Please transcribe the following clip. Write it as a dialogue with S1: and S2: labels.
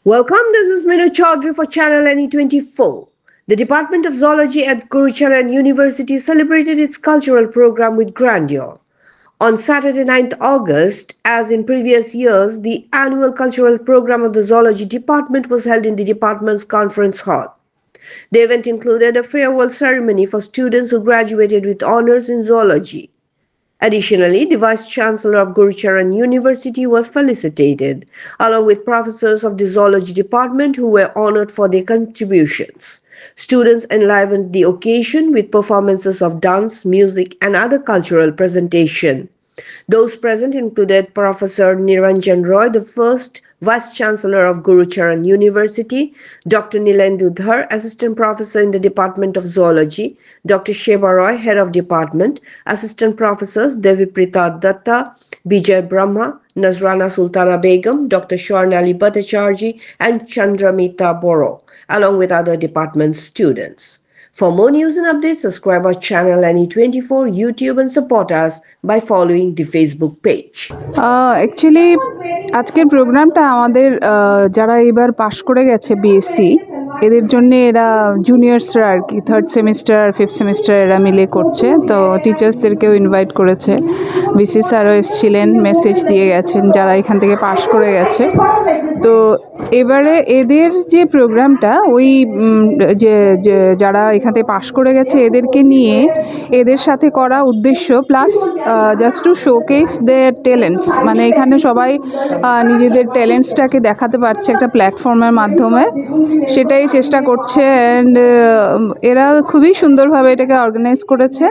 S1: Welcome, this is Minu Chaudhary for Channel NE24. The Department of Zoology at Gurucharan University celebrated its cultural program with grandeur. On Saturday 9th August, as in previous years, the annual cultural program of the Zoology Department was held in the department's conference hall. The event included a farewell ceremony for students who graduated with honors in zoology. Additionally, the Vice-Chancellor of Gurucharan University was felicitated, along with professors of the Zoology Department who were honored for their contributions. Students enlivened the occasion with performances of dance, music, and other cultural presentation. Those present included Professor Niranjan Roy, the first Vice-Chancellor of Gurucharan University, Dr. Nilendu Dhar, Assistant Professor in the Department of Zoology, Dr. Sheba Roy, Head of Department, Assistant Professors Deviprita Datta, Bijay Brahma, Nazrana Sultana Begum, Dr. Swarnali Bhattacharjee, and Chandramita Boro, along with other department students. For more news and updates, subscribe our channel NE24 YouTube and support us by following the Facebook page.
S2: Actually আজকের প্রোগ্রামটা আমাদের যারা এবার পাশ করে গেছে BSc এদের জন্য এরা জুনিয়র্সরা আর কি থার্ড সেমিস্টার আর ফিফথ সেমিস্টার এরা মিলে করছে, তো টিচার্সদেরকেও ইনভাইট করেছে। ভিসি স্যারও এসেছিলেন, মেসেজ দিয়ে গেছেন যারা এখান থেকে পাশ করে গেছে। তো এবারে এদের যে প্রোগ্রামটা ওই যে যারা এখান থেকে পাশ করে গেছে এদেরকে নিয়ে এদের সাথে করা উদ্দেশ্য, plus just to showcase their talents, মানে এখানে সবাই নিজেদের ট্যালেন্টসটাকে দেখাতে পারছে একটা প্ল্যাটফর্মের মাধ্যমে, সেটাই চেষ্টা করছে। অ্যান্ড এরা খুবই সুন্দরভাবে এটাকে অর্গানাইজ করেছে।